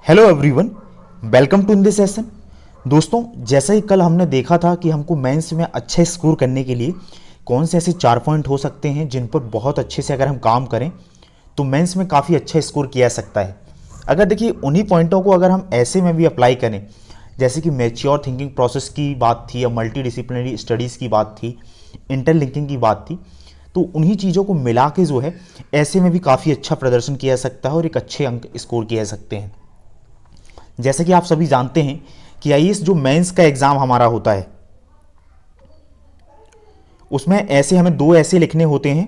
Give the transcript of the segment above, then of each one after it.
Hello everyone, welcome to in this session. दोस्तों, जैसा ही कल हमने देखा था कि हमको मेंस में अच्छा स्कोर करने के लिए कौन से ऐसे 4 पॉइंट हो सकते हैं जिन पर बहुत अच्छे से अगर हम काम करें तो मेंस में काफ़ी अच्छा स्कोर किया जा सकता है। अगर देखिए उन्हीं पॉइंटों को अगर हम ऐसे में भी अप्लाई करें, जैसे कि मैच्योर थिंकिंग प्रोसेस की बात थी या मल्टी डिसिप्लिनरी स्टडीज़ की बात थी, इंटरलिंकिंग की बात थी, तो उन्हीं चीज़ों को मिला के जो है ऐसे में भी काफ़ी अच्छा प्रदर्शन किया जा सकता है और एक अच्छे अंक स्कोर किए जा सकते हैं। जैसे कि आप सभी जानते हैं कि आईएएस जो मेंस का एग्ज़ाम हमारा होता है उसमें ऐसे हमें 2 ऐसे लिखने होते हैं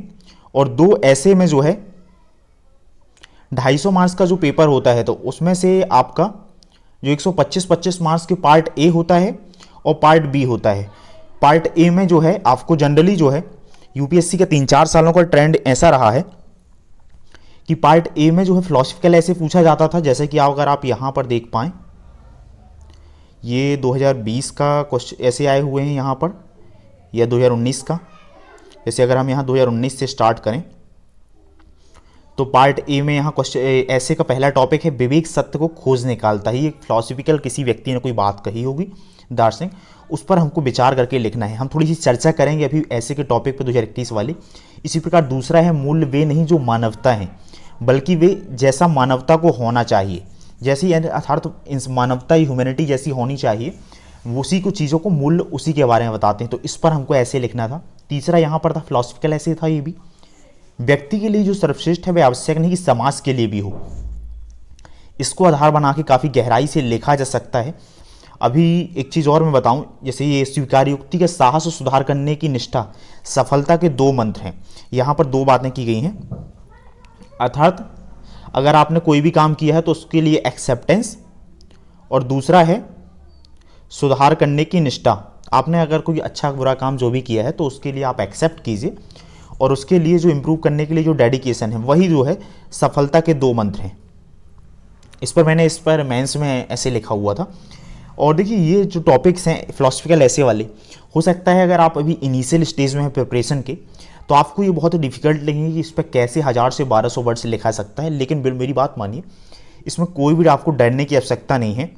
और 2 ऐसे में जो है 250 मार्क्स का जो पेपर होता है तो उसमें से आपका जो 125-25 मार्क्स के पार्ट ए होता है और पार्ट बी होता है। पार्ट ए में जो है आपको जनरली जो है यूपीएससी के 3-4 सालों का ट्रेंड ऐसा रहा है कि पार्ट ए में जो है फिलोसफिकल ऐसे पूछा जाता था, जैसे कि अगर आप यहाँ पर देख पाएँ ये 2020 का क्वेश्चन ऐसे आए हुए हैं यहाँ पर, या 2019 का। जैसे अगर हम यहाँ 2019 से स्टार्ट करें तो पार्ट ए में यहाँ क्वेश्चन ऐसे का पहला टॉपिक है विवेक सत्य को खोज निकालता है। ये फिलोसफिकल किसी व्यक्ति ने कोई बात कही होगी, दार्शनिक, उस पर हमको विचार करके लिखना है। हम थोड़ी सी चर्चा करेंगे अभी ऐसे के टॉपिक पर 2021 वाले। इसी प्रकार दूसरा है मूल्य वे नहीं जो मानवता है, बल्कि वे जैसा मानवता को होना चाहिए, जैसी अर्थात मानवता ह्यूमैनिटी जैसी होनी चाहिए, उसी को चीज़ों को मूल्य उसी के बारे में बताते हैं। तो इस पर हमको ऐसे लिखना था। तीसरा यहाँ पर था फिलोसफिकल ऐसे था, ये भी व्यक्ति के लिए जो सर्वश्रेष्ठ है वह आवश्यक नहीं कि समाज के लिए भी हो। इसको आधार बना के काफ़ी गहराई से लिखा जा सकता है। अभी एक चीज़ और मैं बताऊं, जैसे ये स्वीकार युक्ति का साहस और सुधार करने की निष्ठा सफलता के 2 मंत्र हैं। यहाँ पर 2 बातें की गई हैं, अर्थात अगर आपने कोई भी काम किया है तो उसके लिए एक्सेप्टेंस, और दूसरा है सुधार करने की निष्ठा। आपने अगर कोई अच्छा बुरा काम जो भी किया है तो उसके लिए आप एक्सेप्ट कीजिए, और उसके लिए जो इम्प्रूव करने के लिए जो डेडिकेशन है वही जो है सफलता के 2 मंत्र हैं। इस पर मेंस में ऐसे लिखा हुआ था। और देखिए ये जो टॉपिक्स हैं फिलोसफिकल ऐसे वाले, हो सकता है अगर आप अभी इनिशियल स्टेज में हैं प्रिपरेशन के तो आपको ये बहुत डिफिकल्ट लगेंगे कि इस पर कैसे 1000 से 1200 वर्ड से लिखा सकता है। लेकिन मेरी बात मानिए, इसमें कोई भी आपको डरने की आवश्यकता नहीं है।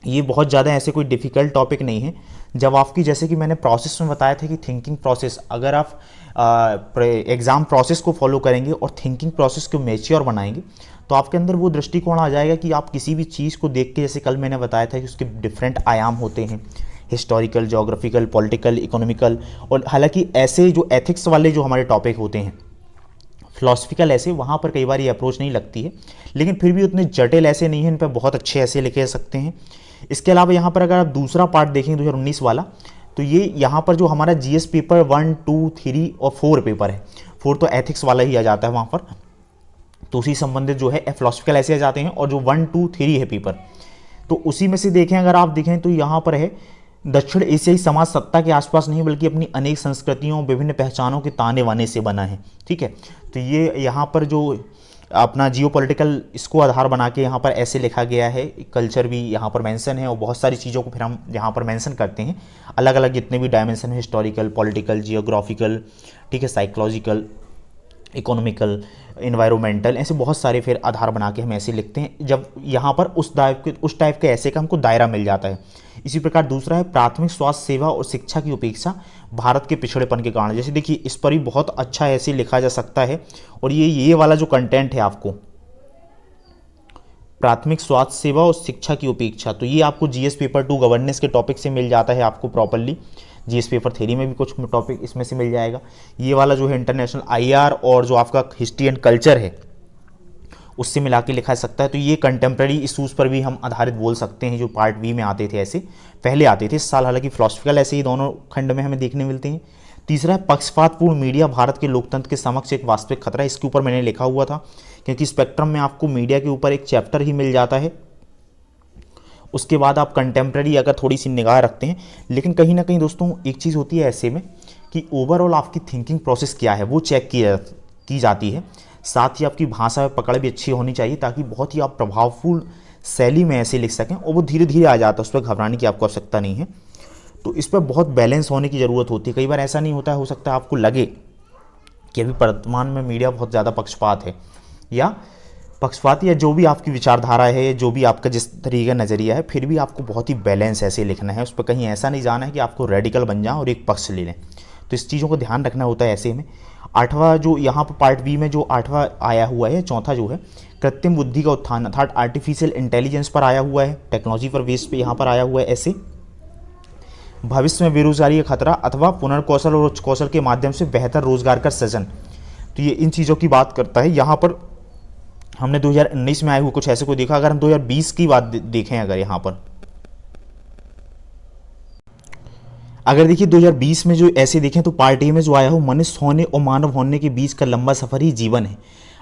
ये बहुत ज़्यादा ऐसे कोई डिफ़िकल्ट टॉपिक नहीं है। जब आपकी, जैसे कि मैंने प्रोसेस में बताया था कि थिंकिंग प्रोसेस, अगर आप एग्ज़ाम प्रोसेस को फॉलो करेंगे और थिंकिंग प्रोसेस को मैच्योर बनाएंगे तो आपके अंदर वो दृष्टिकोण आ जाएगा कि आप किसी भी चीज़ को देख के, जैसे कल मैंने बताया था कि उसके डिफरेंट आयाम होते हैं, हिस्टोरिकल, जोग्राफिकल, पॉलिटिकल, इकोनॉमिकल, और हालांकि ऐसे जो एथिक्स वाले जो हमारे टॉपिक होते हैं फिलोसफिकल ऐसे, वहाँ पर कई बार ये अप्रोच नहीं लगती है, लेकिन फिर भी उतने जटिल ऐसे नहीं हैं, इन पर बहुत अच्छे ऐसे लिखे जा सकते हैं। इसके अलावा यहाँ पर अगर आप दूसरा पार्ट देखें 2019 वाला, तो ये यहाँ पर जो हमारा जीएस पेपर 1, 2, 3 और 4 पेपर है, 4 तो एथिक्स वाला ही आ जाता है वहाँ पर, तो उसी संबंधित जो है फिलोसफिकल ऐसे आ जाते हैं, और जो 1, 2, 3 है पेपर, तो उसी में से देखें अगर आप देखें तो यहाँ पर है दक्षिण एशियाई समाज सत्ता के आसपास नहीं बल्कि अपनी अनेक संस्कृतियों, विभिन्न पहचानों के ताने वाने से बना है। ठीक है, तो ये यहाँ पर जो अपना जियोपॉलिटिकल, इसको आधार बना के यहाँ पर ऐसे लिखा गया है। कल्चर भी यहाँ पर मेंशन है और बहुत सारी चीज़ों को फिर हम यहाँ पर मेंशन करते हैं, अलग अलग जितने भी डायमेंशन है, हिस्टोरिकल, पॉलिटिकल, जियोग्राफिकल, ठीक है, साइकोलॉजिकल, इकोनॉमिकल, इन्वायरमेंटल, ऐसे बहुत सारे फिर आधार बना के हम ऐसे लिखते हैं। जब यहाँ पर उस टाइप के ऐसे का हमको दायरा मिल जाता है। इसी प्रकार दूसरा है प्राथमिक स्वास्थ्य सेवा और शिक्षा की उपेक्षा भारत के पिछड़ेपन के कारण। जैसे देखिए इस पर भी बहुत अच्छा ऐसे लिखा जा सकता है, और ये वाला जो कंटेंट है आपको प्राथमिक स्वास्थ्य सेवा और शिक्षा की उपेक्षा, तो ये आपको जीएस पेपर 2 गवर्नेंस के टॉपिक से मिल जाता है आपको प्रॉपरली। जीएस पेपर 3 में भी कुछ टॉपिक इसमें से मिल जाएगा। ये वाला जो है इंटरनेशनल आईआर और जो आपका हिस्ट्री एंड कल्चर है उससे मिला के लिखा जा सकता है। तो ये कंटेम्प्रेरी इशूज़ पर भी हम आधारित बोल सकते हैं, जो पार्ट बी में आते थे, ऐसे पहले आते थे इस साल, हालांकि फिलोसफिकल ऐसे ही दोनों खंड में हमें देखने मिलते हैं। तीसरा है पक्षपातपूर्ण मीडिया भारत के लोकतंत्र के समक्ष एक वास्तविक खतरा है। इसके ऊपर मैंने लिखा हुआ था, क्योंकि स्पेक्ट्रम में आपको मीडिया के ऊपर एक चैप्टर ही मिल जाता है। उसके बाद आप कंटेम्प्रेरी अगर थोड़ी सी निगाह रखते हैं, लेकिन कहीं ना कहीं दोस्तों एक चीज़ होती है ऐसे में कि ओवरऑल आपकी थिंकिंग प्रोसेस क्या है वो चेक की जाती है। साथ ही आपकी भाषा में पकड़ भी अच्छी होनी चाहिए, ताकि बहुत ही आप प्रभावपूर्ण शैली में ऐसे लिख सकें, और वो धीरे धीरे आ जाता है, उस पर घबराने की आपको आवश्यकता नहीं है। तो इस पर बहुत बैलेंस होने की ज़रूरत होती है। कई बार ऐसा नहीं होता है, हो सकता है आपको लगे कि अभी वर्तमान में मीडिया बहुत ज़्यादा पक्षपात है, या पक्षपाती या जो भी आपकी विचारधारा है, जो भी आपका जिस तरीके का नज़रिया है, फिर भी आपको बहुत ही बैलेंस ऐसे लिखना है, उस पर कहीं ऐसा नहीं जाना है कि आपको रेडिकल बन जाए और एक पक्ष ले लें। तो इस चीज़ों को ध्यान रखना होता है ऐसे में। आठवां जो यहाँ पर पार्ट बी में जो आठवां आया हुआ है, चौथा जो है कृत्रिम बुद्धि का उत्थान अर्थात आर्टिफिशियल इंटेलिजेंस पर आया हुआ है, टेक्नोलॉजी पर बेस पे यहाँ पर आया हुआ है। ऐसे भविष्य में बेरोजगारी का खतरा अथवा पुनर्कौशल और उच्च कौशल के माध्यम से बेहतर रोजगार का सृजन, तो ये इन चीज़ों की बात करता है। यहाँ पर हमने 2019 में आए हुए कुछ ऐसे को देखा। अगर हम 2020 की बात देखें, अगर यहाँ पर अगर देखिए 2020 में जो ऐसे देखें तो पार्ट ए में जो आया हो, मनुष्य होने और मानव होने के बीच का लंबा सफर ही जीवन है।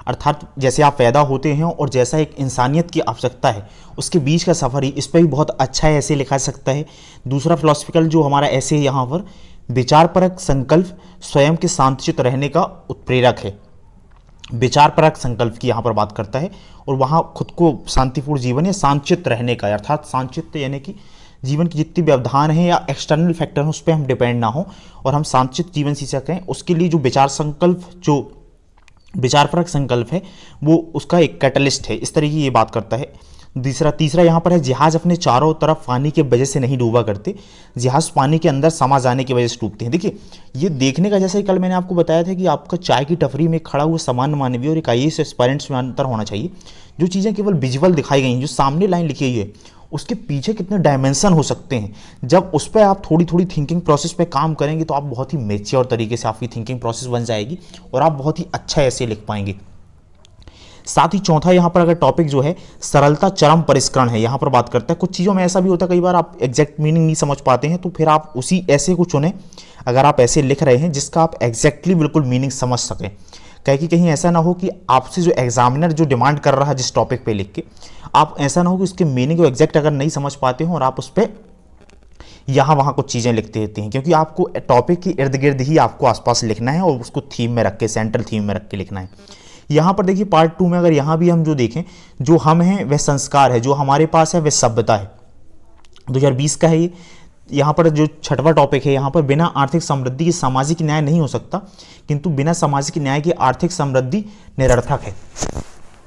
अर्थात जैसे आप पैदा होते हैं और जैसा एक इंसानियत की आवश्यकता है उसके बीच का सफ़र ही, इस पर भी बहुत अच्छा ऐसे लिखा सकता है। दूसरा फिलोसफिकल जो हमारा ऐसे यहाँ पर विचारपरक संकल्प स्वयं के शांतचित्त रहने का उत्प्रेरक है। विचारपरक संकल्प की यहाँ पर बात करता है और वहाँ खुद को शांतिपूर्ण जीवन या शांतचित्त रहने का, अर्थात शांतचित्त यानी कि जीवन की जितनी व्यवधान है या एक्सटर्नल फैक्टर हैं उस पर हम डिपेंड ना हो और हम शांतचित्त जीवन जी सकें, उसके लिए जो विचार संकल्प, जो विचारपरक संकल्प है वो उसका एक कैटलिस्ट है। इस तरह की ये बात करता है। तीसरा यहाँ पर है जहाज अपने चारों तरफ पानी के वजह से नहीं डूबा करते, जहाज पानी के अंदर समा जाने की वजह से डूबते हैं। देखिए ये देखने का, जैसे कल मैंने आपको बताया था कि आपका चाय की टपरी में खड़ा हुआ सामान्य मानवीय और एक IAS एस्पायरेंट्स में अंतर होना चाहिए। जो चीज़ें केवल विजुअल दिखाई गई हैं, जो सामने लाइन लिखी गई है, उसके पीछे कितने डायमेंशन हो सकते हैं, जब उस पर आप थोड़ी थोड़ी थिंकिंग प्रोसेस पे काम करेंगे तो आप बहुत ही मैच्योर तरीके से आपकी थिंकिंग प्रोसेस बन जाएगी और आप बहुत ही अच्छा ऐसे लिख पाएंगे। साथ ही चौथा यहाँ पर अगर टॉपिक जो है सरलता चरम परिष्करण है, यहाँ पर बात करता है। कुछ चीज़ों में ऐसा भी होता है कई बार आप एग्जैक्ट मीनिंग नहीं समझ पाते हैं, तो फिर आप उसी ऐसे को चुनें अगर आप ऐसे लिख रहे हैं जिसका आप एग्जैक्टली बिल्कुल मीनिंग समझ सकें। कहीं कि कहीं ऐसा ना हो कि आपसे जो एग्जामिनर जो डिमांड कर रहा है जिस टॉपिक पे लिख के, आप ऐसा ना हो कि उसके मीनिंग को एग्जैक्ट अगर नहीं समझ पाते हो और आप उस पर यहाँ वहाँ कुछ चीज़ें लिखते रहते हैं, क्योंकि आपको टॉपिक के इर्द गिर्द ही आपको आसपास लिखना है और उसको थीम में रख के, सेंट्रल थीम में रख के लिखना है। यहाँ पर देखिए पार्ट 2 में अगर यहाँ भी हम जो देखें, जो हम हैं वह संस्कार है, जो हमारे पास है वह सभ्यता है। 2020 का है ये। यहाँ पर जो छठवां टॉपिक है, यहाँ पर बिना आर्थिक समृद्धि की सामाजिक न्याय नहीं हो सकता, किंतु बिना सामाजिक न्याय की आर्थिक समृद्धि निरर्थक है।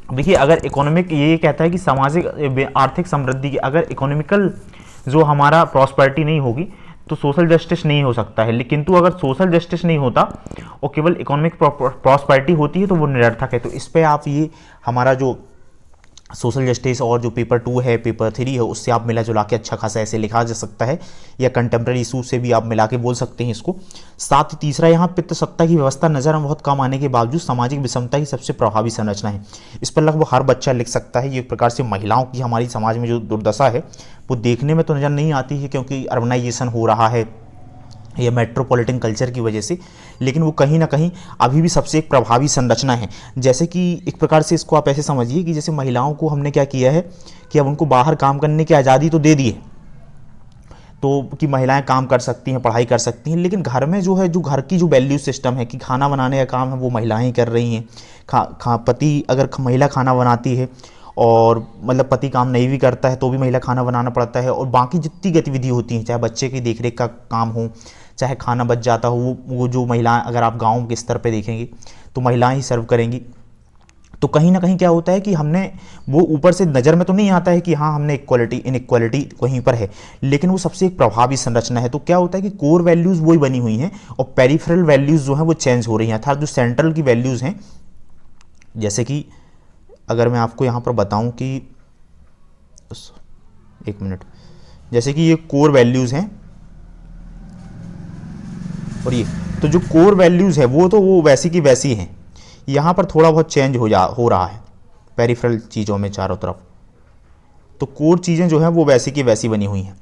देखिए अगर इकोनॉमिक ये कहता है कि सामाजिक आर्थिक समृद्धि की अगर इकोनॉमिकल जो हमारा प्रॉस्पेरिटी नहीं होगी तो सोशल जस्टिस नहीं हो सकता है, किंतु अगर सोशल जस्टिस नहीं होता और केवल इकोनॉमिक प्रॉस्पेरिटी होती है तो वो निरर्थक है। तो इस पे आप ये हमारा जो सोशल जस्टिस और जो पेपर 2 है, पेपर 3 है, उससे आप मिला जुला के अच्छा खासा ऐसे लिखा जा सकता है, या कंटेम्प्रेरी इशू से भी आप मिला के बोल सकते हैं इसको। साथ ही तीसरा यहाँ पितृ सत्ता की व्यवस्था नज़र में बहुत कम आने के बावजूद सामाजिक विषमता की सबसे प्रभावी संरचना है। इस पर लगभग हर बच्चा लिख सकता है। ये एक प्रकार से महिलाओं की हमारी समाज में जो दुर्दशा है वो देखने में तो नज़र नहीं आती है, क्योंकि अर्बनाइजेशन हो रहा है या मेट्रोपॉलिटन कल्चर की वजह से, लेकिन वो कहीं ना कहीं अभी भी सबसे एक प्रभावी संरचना है। जैसे कि एक प्रकार से इसको आप ऐसे समझिए कि जैसे महिलाओं को हमने क्या किया है कि अब उनको बाहर काम करने की आज़ादी तो दे दी है, तो कि महिलाएं काम कर सकती हैं, पढ़ाई कर सकती हैं, लेकिन घर में जो है, जो घर की जो वैल्यू सिस्टम है कि खाना बनाने का काम है वो महिलाएं ही कर रही हैं। पति अगर महिला खाना बनाती है और मतलब पति काम नहीं भी करता है तो भी महिला खाना बनाना पड़ता है, और बाकी जितनी गतिविधि होती हैं, चाहे बच्चे की देखरेख का काम हो, चाहे खाना बच जाता हो, वो जो महिलाएं, अगर आप गांव के स्तर पे देखेंगे तो महिलाएं ही सर्व करेंगी। तो कहीं ना कहीं क्या होता है कि हमने वो ऊपर से नज़र में तो नहीं आता है कि हाँ हमने इनइक्वालिटी वहीं पर है, लेकिन वो सबसे एक प्रभावी संरचना है। तो क्या होता है कि कोर वैल्यूज़ वही बनी हुई हैं और पेरिफेरल वैल्यूज़ जो हैं वो चेंज हो रही हैं, अर्थात जो सेंट्रल की वैल्यूज़ हैं, जैसे कि अगर मैं आपको यहाँ पर बताऊँ कि एक मिनट, जैसे कि ये कोर वैल्यूज़ हैं और ये तो जो कोर वैल्यूज़ है वो वैसी की वैसी हैं। यहाँ पर थोड़ा बहुत चेंज हो रहा है पेरिफेरल चीज़ों में चारों तरफ, तो कोर चीज़ें जो हैं वो वैसी की वैसी बनी हुई हैं।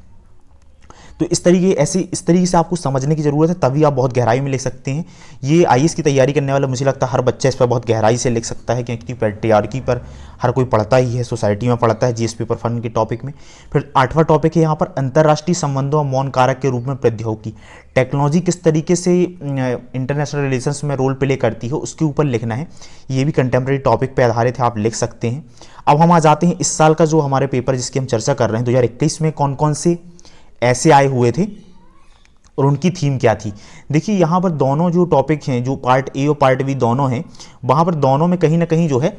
तो इस तरीके से आपको समझने की ज़रूरत है, तभी आप बहुत गहराई में लिख सकते हैं। ये IAS की तैयारी करने वाला मुझे लगता है हर बच्चा इस पर बहुत गहराई से लिख सकता है, क्योंकि पैट्रियार्की पर हर कोई पढ़ता ही है, सोसाइटी में पढ़ता है, GS पेपर 1 के टॉपिक में। फिर 8वां टॉपिक है यहाँ पर अंतर्राष्ट्रीय संबंधों और मौन कारक के रूप में प्रौद्योगिकी, टेक्नोलॉजी किस तरीके से इंटरनेशनल रिलेशंस में रोल प्ले करती है उसके ऊपर लिखना है। ये भी कंटेम्प्रेरी टॉपिक पर आधारित है, आप लिख सकते हैं। अब हम आ जाते हैं इस साल का जो हमारे पेपर जिसकी हम चर्चा कर रहे हैं, 2021 में कौन कौन से ऐसे आए हुए थे और उनकी थीम क्या थी। देखिए यहाँ पर दोनों जो टॉपिक हैं, जो पार्ट ए और पार्ट बी दोनों हैं, वहाँ पर दोनों में कहीं ना कहीं जो है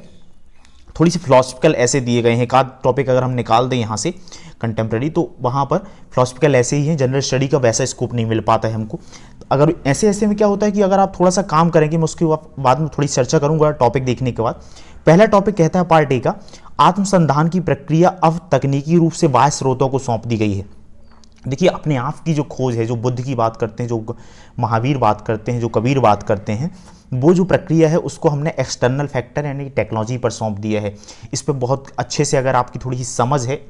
थोड़ी सी फिलोसफिकल ऐसे दिए गए हैं। एक आध टॉपिक अगर हम निकाल दें यहाँ से कंटेम्प्रेरी, तो वहाँ पर फिलोसफिकल ऐसे ही हैं, जनरल स्टडी का वैसा स्कोप नहीं मिल पाता है हमको। अगर ऐसे ऐसे में क्या होता है कि अगर आप थोड़ा सा काम करेंगे, मैं उसके बाद में थोड़ी चर्चा करूँगा टॉपिक देखने के बाद। पहला टॉपिक कहता है पार्ट ए का, आत्मसंधान की प्रक्रिया अब तकनीकी रूप से बाह्य स्रोतों को सौंप दी गई है। देखिए, अपने आप की जो खोज है, जो बुद्ध की बात करते हैं, जो महावीर बात करते हैं, जो कबीर बात करते हैं, वो जो प्रक्रिया है उसको हमने एक्सटर्नल फैक्टर यानी टेक्नोलॉजी पर सौंप दिया है। इस पर बहुत अच्छे से अगर आपकी थोड़ी सी समझ है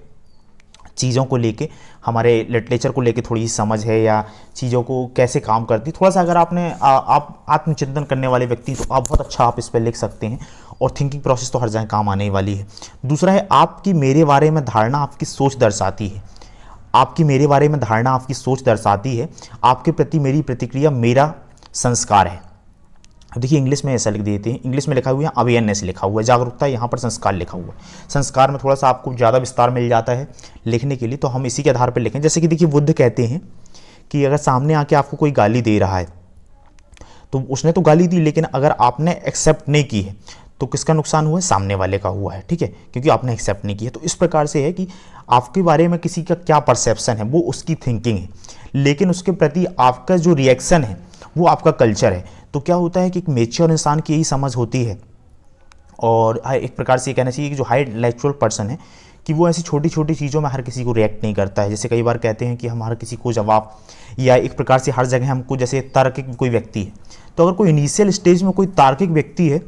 चीज़ों को लेके, हमारे लिटरेचर को लेके थोड़ी सी समझ है, या चीज़ों को कैसे काम करती, थोड़ा सा अगर आप आत्मचिंतन करने वाले व्यक्ति, तो आप बहुत अच्छा आप इस पर लिख सकते हैं। और थिंकिंग प्रोसेस तो हर जगह काम आने वाली है। दूसरा है, आपकी मेरे बारे में धारणा आपकी सोच दर्शाती है। आपकी मेरे बारे में धारणा आपकी सोच दर्शाती है। आपके प्रति मेरी प्रतिक्रिया मेरा संस्कार है। अब देखिए, इंग्लिश में ऐसा लिख देते हैं, इंग्लिश में लिखा हुआ है अवेयरनेस लिखा हुआ है, जागरूकता, यहाँ पर संस्कार लिखा हुआ है। संस्कार में थोड़ा सा आपको ज़्यादा विस्तार मिल जाता है लिखने के लिए, तो हम इसी के आधार पर लिखें। जैसे कि देखिए, बुद्ध कहते हैं कि अगर सामने आके आपको कोई गाली दे रहा है, तो उसने तो गाली दी, लेकिन अगर आपने एक्सेप्ट नहीं की है तो किसका नुकसान हुआ है? सामने वाले का हुआ है, ठीक है, क्योंकि आपने एक्सेप्ट नहीं किया। तो इस प्रकार से है कि आपके बारे में किसी का क्या परसेप्शन है, वो उसकी थिंकिंग है, लेकिन उसके प्रति आपका जो रिएक्शन है वो आपका कल्चर है। तो क्या होता है कि एक मेच्योर इंसान की यही समझ होती है, और एक प्रकार से ये कहना चाहिए कि जो हाई इंटेलेक्चुअल पर्सन है, कि वो ऐसी छोटी छोटी चीज़ों में हर किसी को रिएक्ट नहीं करता है। जैसे कई बार कहते हैं कि हम हर किसी को जवाब, या एक प्रकार से हर जगह हमको, जैसे तार्किक कोई व्यक्ति है, तो अगर कोई इनिशियल स्टेज में कोई तार्किक व्यक्ति है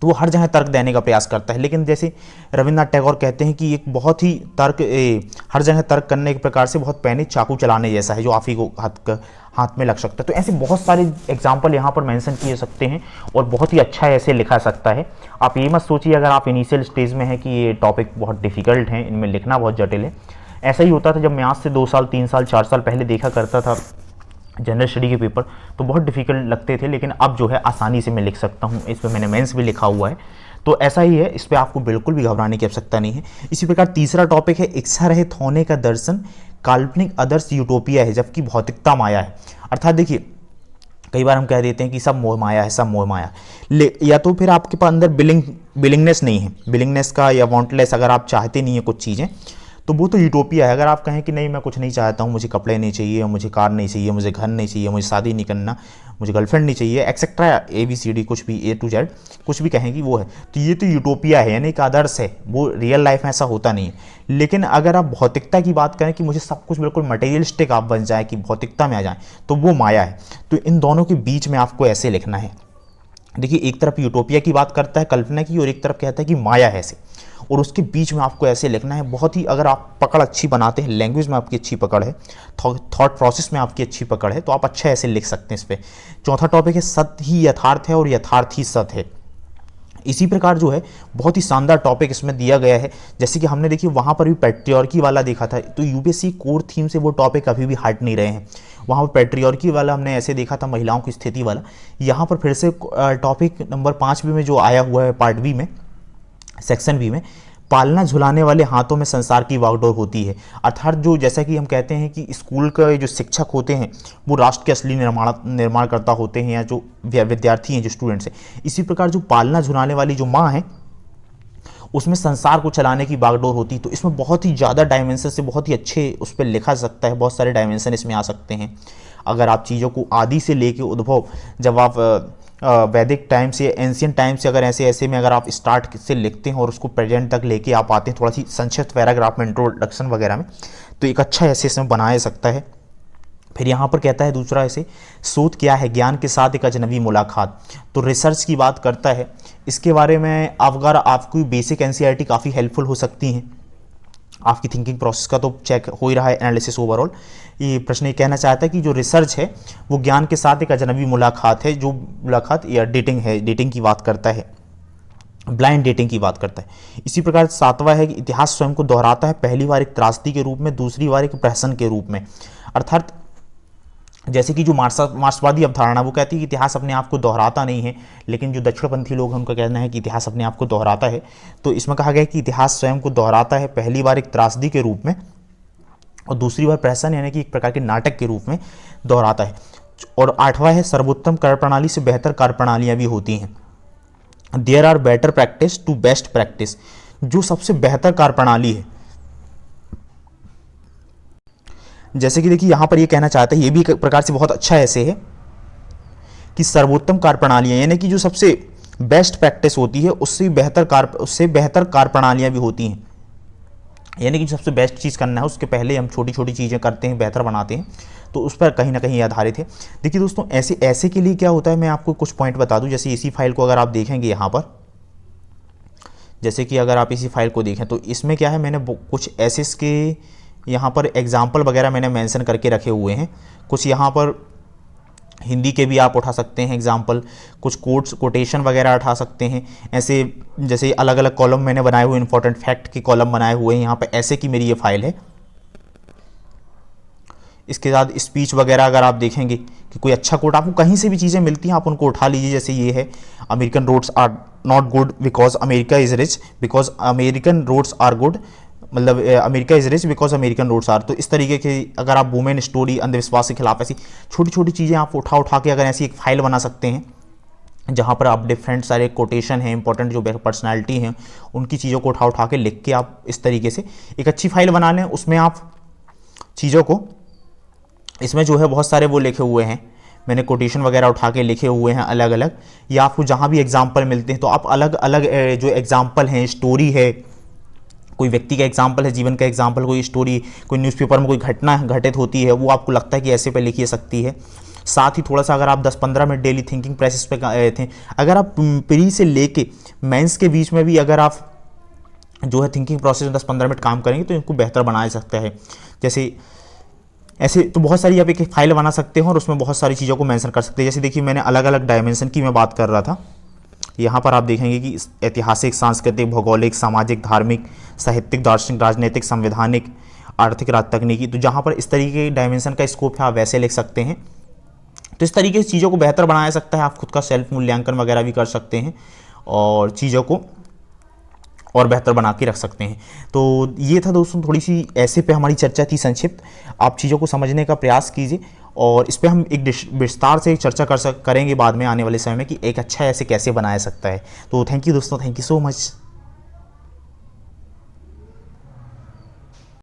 तो वो हर जगह तर्क देने का प्रयास करता है। लेकिन जैसे रविन्द्रनाथ टैगोर कहते हैं कि एक बहुत ही हर जगह तर्क करने के प्रकार से बहुत पैनी चाकू चलाने जैसा है, जो आप ही को हाथ में लग सकता है। तो ऐसे बहुत सारे एग्जाम्पल यहाँ पर मेंशन किए सकते हैं, और बहुत ही अच्छा ऐसे लिखा सकता है। आप ये मत सोचिए अगर आप इनिशियल स्टेज में हैं कि ये टॉपिक बहुत डिफिकल्ट हैं, इनमें लिखना बहुत जटिल है। ऐसा ही होता था जब मैं आज से 2 साल 3 साल 4 साल पहले देखा करता था जनरल स्टडी के पेपर, तो बहुत डिफिकल्ट लगते थे, लेकिन अब जो है आसानी से मैं लिख सकता हूँ। इस पर मैंने मेंस भी लिखा हुआ है, तो ऐसा ही है, इस पर आपको बिल्कुल भी घबराने की आवश्यकता नहीं है। इसी प्रकार तीसरा टॉपिक है, इच्छा रहित होने का दर्शन काल्पनिक आदर्श यूटोपिया है, जबकि भौतिकता माया है। अर्थात देखिए, कई बार हम कह देते हैं कि सब मोह माया है, सब मोह माया, या तो फिर आपके पास अंदर बिलिंगनेस नहीं है, बिलिंगनेस का या वांटलेस, अगर आप चाहते नहीं है कुछ चीज़ें, तो वो तो यूटोपिया है। अगर आप कहें कि नहीं मैं कुछ नहीं चाहता हूँ, मुझे कपड़े नहीं चाहिए, मुझे कार नहीं चाहिए, मुझे घर नहीं चाहिए, मुझे शादी नहीं करना, मुझे गर्लफ्रेंड नहीं चाहिए, एक्सेट्रा ABCD, कुछ भी A to Z कुछ भी कहेंगी वो है, तो ये तो यूटोपिया है, यानी एक आदर्श है। वो रियल लाइफ में ऐसा होता नहीं है। लेकिन अगर आप भौतिकता की बात करें कि मुझे सब कुछ बिल्कुल मटेरियलिस्टिक आप बन जाए, कि भौतिकता में आ जाए, तो वो माया है। तो इन दोनों के बीच में आपको ऐसे लिखना है। देखिए, एक तरफ यूटोपिया की बात करता है, कल्पना की, और एक तरफ कहता है कि माया है ऐसे, और उसके बीच में आपको ऐसे लिखना है। बहुत ही, अगर आप पकड़ अच्छी बनाते हैं, लैंग्वेज में आपकी अच्छी पकड़ है, थॉट प्रोसेस में आपकी अच्छी पकड़ है, तो आप अच्छा ऐसे लिख सकते हैं इस पर। चौथा टॉपिक है, सत्य ही यथार्थ है और यथार्थ ही सत्य है। इसी प्रकार जो है बहुत ही शानदार टॉपिक इसमें दिया गया है। जैसे कि हमने देखिए वहाँ पर भी पैट्रियार्की वाला देखा था, तो UPSC कोर थीम से वो टॉपिक अभी भी हट नहीं रहे हैं। वहाँ पर पैट्रियार्की वाला हमने ऐसे देखा था, महिलाओं की स्थिति वाला। यहाँ पर फिर से टॉपिक नंबर 5 में जो आया हुआ है पार्ट बी में, सेक्शन बी में, पालना झुलाने वाले हाथों में संसार की वागडोर होती है। अर्थात जो, जैसा कि हम कहते हैं कि स्कूल का जो शिक्षक होते हैं वो राष्ट्र के असली निर्माणकर्ता होते हैं, या जो विद्यार्थी हैं, जो स्टूडेंट्स हैं, इसी प्रकार जो पालना झुलाने वाली जो माँ है उसमें संसार को चलाने की बागडोर होती है। तो इसमें बहुत ही ज़्यादा डायमेंशन से बहुत ही अच्छे उस पर लिखा सकता है, बहुत सारे डायमेंशन इसमें आ सकते हैं। अगर आप चीज़ों को आदि से लेके उद्भव, जब आप वैदिक टाइम से, एंशियंट टाइम से, अगर ऐसे में अगर आप स्टार्ट से लिखते हैं और उसको प्रेजेंट तक लेके आप आते हैं थोड़ा सी संक्षिप्त पैराग्राफ में, इंट्रोडक्शन वगैरह में, तो एक अच्छा ऐसे इसमें बनाया सकता है। फिर यहाँ पर कहता है दूसरा ऐसे, शोध क्या है, ज्ञान के साथ एक अजनबी मुलाकात, तो रिसर्च की बात करता है। इसके बारे में अगर आपकी बेसिक NCERT काफ़ी हेल्पफुल हो सकती हैं। आपकी थिंकिंग प्रोसेस का तो चेक हो ही रहा है, एनालिसिस ओवरऑल। ये प्रश्न ये कहना चाहता है कि जो रिसर्च है वो ज्ञान के साथ एक अजनबी मुलाकात है, जो मुलाकात या डेटिंग है, डेटिंग की बात करता है, ब्लाइंड डेटिंग की बात करता है। इसी प्रकार 7वां है कि इतिहास स्वयं को दोहराता है, पहली बार एक त्रासदी के रूप में, दूसरी बार एक प्रहसन के रूप में। अर्थात जैसे कि जो मार्क्सवादी अवधारणा वो कहती है कि इतिहास अपने आप को दोहराता नहीं है, लेकिन जो दक्षिणपंथी लोग हैं उनका कहना है कि इतिहास अपने आप को दोहराता है। तो इसमें कहा गया है कि इतिहास स्वयं को दोहराता है, पहली बार एक त्रासदी के रूप में, और दूसरी बार प्रहसन यानी कि एक प्रकार के नाटक के रूप में दोहराता है। और 8वां है, सर्वोत्तम कार्यप्रणाली से बेहतर कार्यप्रणालियाँ भी होती हैं। There are better practice to best practice, जो सबसे बेहतर कार्यप्रणाली है। जैसे कि देखिए यहाँ पर ये कहना चाहता है, ये भी एक प्रकार से बहुत अच्छा ऐसे है कि सर्वोत्तम कार्यप्रणालियाँ, यानी कि जो सबसे बेस्ट प्रैक्टिस होती है उससे बेहतर कार्यप्रणालियाँ भी होती हैं। यानी कि सबसे बेस्ट चीज़ करना है उसके पहले हम छोटी छोटी चीज़ें करते हैं, बेहतर बनाते हैं, तो उस पर कहीं ना कहीं आधारित है। देखिए दोस्तों, ऐसे के लिए क्या होता है, मैं आपको कुछ पॉइंट बता दूं। जैसे इसी फाइल को अगर आप देखेंगे यहाँ पर, जैसे कि अगर आप इसी फाइल को देखें तो इसमें क्या है, मैंने कुछ एसेस के यहाँ पर एग्जाम्पल वगैरह मैंने मेंशन करके रखे हुए हैं। कुछ यहाँ पर हिंदी के भी आप उठा सकते हैं एग्जाम्पल, कुछ कोटेशन वगैरह उठा सकते हैं ऐसे। जैसे अलग अलग कॉलम मैंने बनाए हुए, इंपॉर्टेंट फैक्ट के कॉलम बनाए हुए हैं यहाँ पे, ऐसे की मेरी ये फाइल है। इसके साथ स्पीच वगैरह अगर आप देखेंगे कि कोई अच्छा कोट, आपको कहीं से भी चीज़ें मिलती हैं आप उनको उठा लीजिए। जैसे ये है, American roads are not good because America is rich, because American roads are good, मतलब America is rich because American roads are. तो इस तरीके के अगर आप वुमेन स्टोरी, अंधविश्वास के खिलाफ, ऐसी छोटी छोटी चीज़ें आप उठा के अगर ऐसी एक फाइल बना सकते हैं जहाँ पर आप डिफरेंट सारे कोटेशन हैं, इंपॉर्टेंट जो पर्सनैलिटी हैं, उनकी चीज़ों को उठा के लिख के आप इस तरीके से एक अच्छी फाइल बना लें। उसमें आप चीज़ों को, इसमें जो है बहुत सारे वो लिखे हुए हैं, मैंने कोटेशन वगैरह उठा के लिखे हुए हैं अलग अलग, या आपको जहाँ भी एग्जाम्पल मिलते हैं तो आप अलग अलग जो एग्जाम्पल हैं, स्टोरी है, कोई व्यक्ति का एग्जाम्पल है, जीवन का एग्जाम्पल, कोई स्टोरी, कोई न्यूज़पेपर में कोई घटना घटित होती है, वो आपको लगता है कि ऐसे पे लिखी सकती है। साथ ही थोड़ा सा अगर आप 10-15 मिनट डेली थिंकिंग प्रोसेस पे गए थे, अगर आप प्री से लेके मेंस के बीच में भी अगर आप जो है थिंकिंग प्रोसेस में 10-15 मिनट काम करेंगे तो इनको बेहतर बनाया जा सकता है। जैसे ऐसे तो बहुत सारी आप एक फाइल बना सकते हो और उसमें बहुत सारी चीज़ों को मेंशन कर सकते हैं। जैसे देखिए, मैंने अलग अलग डायमेंशन की मैं बात कर रहा था। यहाँ पर आप देखेंगे कि ऐतिहासिक, सांस्कृतिक, भौगोलिक, सामाजिक, धार्मिक, साहित्यिक, दार्शनिक, राजनीतिक, संवैधानिक, आर्थिक, तकनीकी, तो जहाँ पर इस तरीके के डायमेंशन का स्कोप है आप वैसे लिख सकते हैं। तो इस तरीके से चीज़ों को बेहतर बनाया सकता है। आप खुद का सेल्फ मूल्यांकन वगैरह भी कर सकते हैं और चीज़ों को और बेहतर बना के रख सकते हैं। तो ये था दोस्तों, थोड़ी सी ऐसे पे हमारी चर्चा थी संक्षिप्त। आप चीज़ों को समझने का प्रयास कीजिए और इस पर हम एक विस्तार से चर्चा करेंगे बाद में आने वाले समय में कि एक अच्छा ऐसे कैसे बनाया सकता है। तो थैंक यू दोस्तों, थैंक यू सो मच।